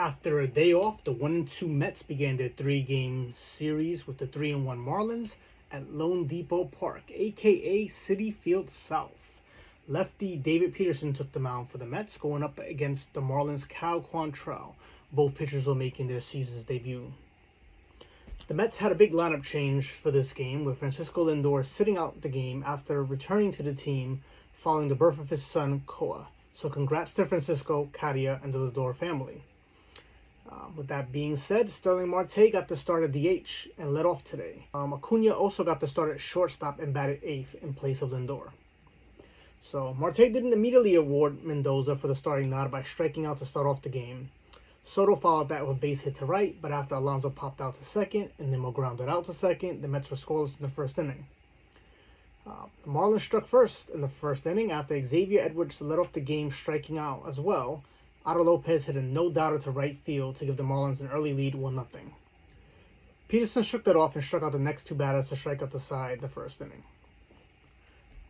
After a day off, the 1-2 Mets began their three-game series with the 3-1 Marlins at Lone Depot Park, aka Citi Field South. Lefty David Peterson took the mound for the Mets, going up against the Marlins' Cal Quantrill. Both pitchers were making their season's debut. The Mets had a big lineup change for this game, with Francisco Lindor sitting out the game after returning to the team following the birth of his son, Koa. So congrats to Francisco, Katia, and the Lindor family. With that being said, Starling Marte got the start at DH and led off today. Acuna also got the start at shortstop and batted 8th in place of Lindor. So Marte didn't immediately award Mendoza for the starting nod by striking out to start off the game. Soto followed that with a base hit to right, but after Alonso popped out to second and Nimmo grounded out to second, the Mets were scoreless in the first inning. The Marlins struck first in the first inning after Xavier Edwards led off the game striking out as well. Otto Lopez hit a no-doubter to right field to give the Marlins an early lead 1-0. Peterson shook that off and struck out the next two batters to strike out the side the first inning.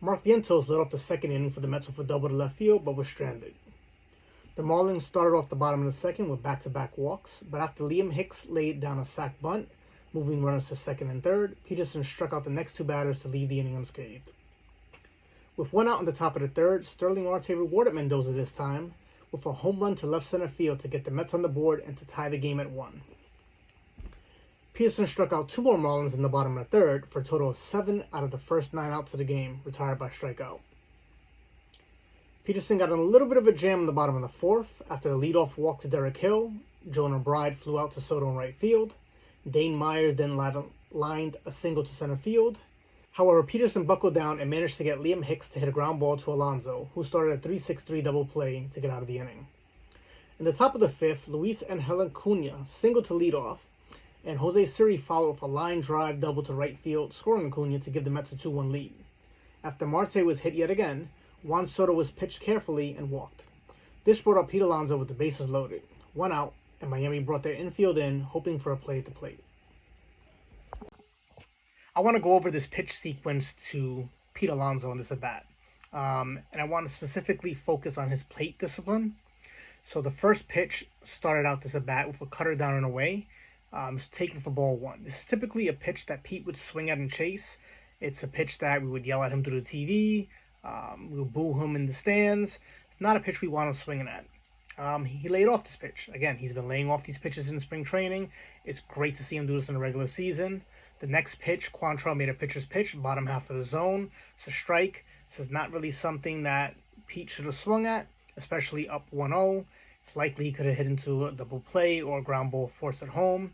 Mark Vientos led off the second inning for the Mets with a double to left field, but was stranded. The Marlins started off the bottom of the second with back-to-back walks, but after Liam Hicks laid down a sac bunt, moving runners to second and third, Peterson struck out the next two batters to leave the inning unscathed. With one out on the top of the third, Starling Marte rewarded Mendoza this time with a home run to left center field to get the Mets on the board and to tie the game at 1. Peterson struck out two more Marlins in the bottom of the third for a total of 7 out of the first 9 outs of the game, retired by strikeout. Peterson got in a little bit of a jam in the bottom of the fourth after a leadoff walk to Derek Hill. Jonah Bride flew out to Soto in right field. Dane Myers then lined a single to center field. However, Peterson buckled down and managed to get Liam Hicks to hit a ground ball to Alonso, who started a 3-6-3 double play to get out of the inning. In the top of the fifth, Luis Angel Acuna singled to lead off, and Jose Siri followed with a line drive double to right field, scoring Acuna to give the Mets a 2-1 lead. After Marte was hit yet again, Juan Soto was pitched carefully and walked. This brought up Pete Alonso with the bases loaded, 1 out, and Miami brought their infield in, hoping for a play at the plate. I want to go over this pitch sequence to Pete Alonso on this at-bat. And I want to specifically focus on his plate discipline. So the first pitch started out this at-bat with a cutter down and away. It's taken for ball 1. This is typically a pitch that Pete would swing at and chase. It's a pitch that we would yell at him through the TV. We would boo him in the stands. It's not a pitch we want him swinging at. He laid off this pitch. Again, he's been laying off these pitches in spring training. It's great to see him do this in the regular season. The next pitch, Quantrill made a pitcher's pitch, bottom half of the zone. It's a strike. This is not really something that Pete should have swung at, especially up 1-0. It's likely he could have hit into a double play or a ground ball forced at home.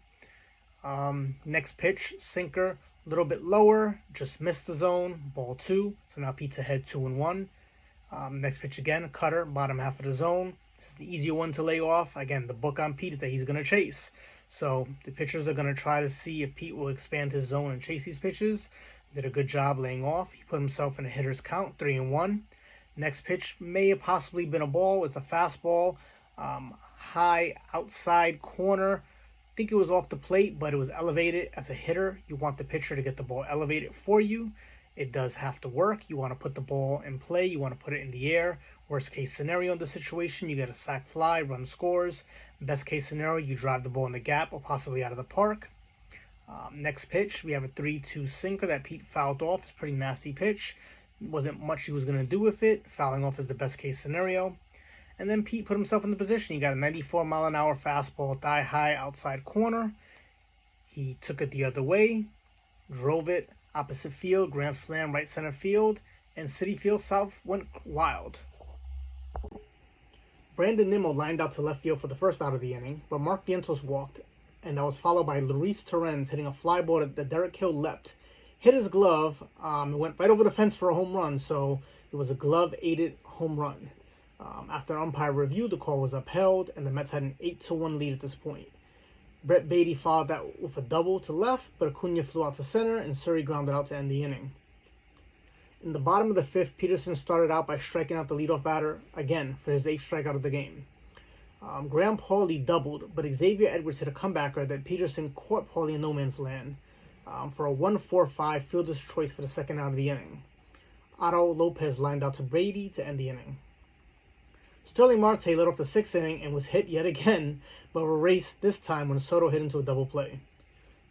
Next pitch, sinker, a little bit lower, just missed the zone, ball 2. So now Pete's ahead 2-1. Next pitch again, cutter, bottom half of the zone. This is the easier one to lay off. Again, the book on Pete is that he's going to chase. So the pitchers are going to try to see if Pete will expand his zone and chase these pitches. Did a good job laying off. He put himself in a hitter's count, 3-1. Next pitch may have possibly been a ball. It's a fastball, high outside corner. I think it was off the plate, but it was elevated. As a hitter, you want the pitcher to get the ball elevated for you. It does have to work. You want to put the ball in play. You want to put it in the air. Worst case scenario in the situation, you get a sac fly, run scores. Best case scenario, you drive the ball in the gap or possibly out of the park. Next pitch, we have a 3-2 sinker that Pete fouled off. It's a pretty nasty pitch. Wasn't much he was going to do with it. Fouling off is the best case scenario. And then Pete put himself in the position. He got a 94-mile-an-hour fastball, thigh high outside corner. He took it the other way, drove it opposite field, grand slam right center field, and Citi Field South went wild. Brandon Nimmo lined out to left field for the first out of the inning, but Mark Vientos walked, and that was followed by Luis Torrens hitting a fly ball that Derek Hill leapt, hit his glove, and went right over the fence for a home run, so it was a glove-aided home run. After umpire review, the call was upheld, and the Mets had an 8-1 lead at this point. Brett Beatty followed that with a double to left, but Acuna flew out to center, and Surrey grounded out to end the inning. In the bottom of the fifth, Peterson started out by striking out the leadoff batter again for his 8th strikeout of the game. Graham Pauley doubled, but Xavier Edwards hit a comebacker that Peterson caught Pauley in no man's land for a 1-4-5 fielder's choice for the second out of the inning. Otto Lopez lined out to Brady to end the inning. Sterling Marte led off the sixth inning and was hit yet again, but erased this time when Soto hit into a double play.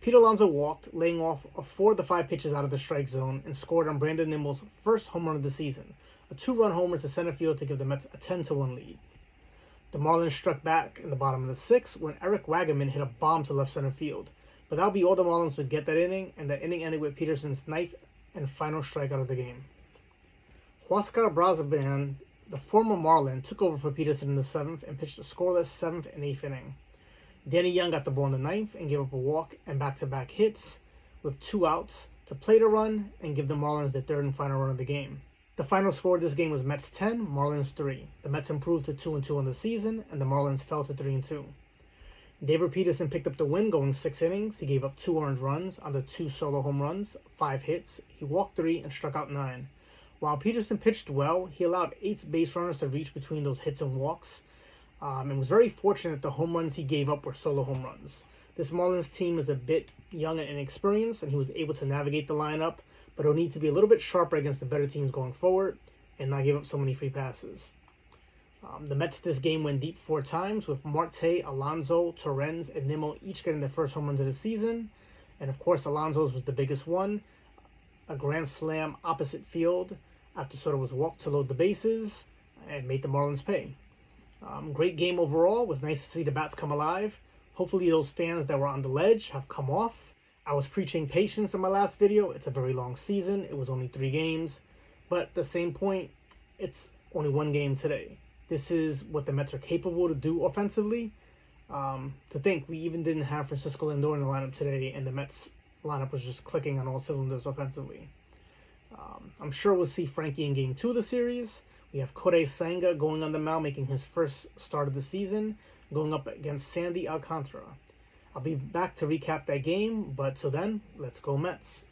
Pete Alonso walked, laying off 4 of the 5 pitches out of the strike zone, and scored on Brandon Nimble's first home run of the season, a 2-run homer to center field to give the Mets a 10-1 lead. The Marlins struck back in the bottom of the 6th when Eric Wagaman hit a bomb to left center field, but that'll be all the Marlins would get that inning, and the inning ended with Peterson's 9th and final strikeout of the game. Huascar Brazaban, the former Marlin, took over for Peterson in the 7th and pitched a scoreless 7th and 8th inning. Danny Young got the ball in the 9th and gave up a walk and back-to-back hits with 2 outs to play the run and give the Marlins their 3rd and final run of the game. The final score of this game was Mets 10, Marlins 3. The Mets improved to 2-2 on the season, and the Marlins fell to 3-2. David Peterson picked up the win going 6 innings. He gave up 2 earned runs on the 2 solo home runs, 5 hits. He walked 3 and struck out 9. While Peterson pitched well, he allowed 8 base runners to reach between those hits and walks, and was very fortunate the home runs he gave up were solo home runs. This Marlins team is a bit young and inexperienced, and he was able to navigate the lineup, but he'll need to be a little bit sharper against the better teams going forward and not give up so many free passes. The Mets this game went deep 4 times, with Marte, Alonso, Torrens, and Nimmo each getting their first home runs of the season. And of course, Alonso's was the biggest one, a grand slam opposite field after Soto was walked to load the bases and made the Marlins pay. Great game overall. It was nice to see the bats come alive. Hopefully those fans that were on the ledge have come off. I was preaching patience in my last video. It's a very long season. It was only 3 games. But at the same point, it's only 1 game today. This is what the Mets are capable to do offensively. To think we even didn't have Francisco Lindor in the lineup today, and the Mets lineup was just clicking on all cylinders offensively. I'm sure we'll see Frankie in Game 2 of the series. We have Corey Senga going on the mound, making his first start of the season, going up against Sandy Alcantara. I'll be back to recap that game, but till then, let's go Mets.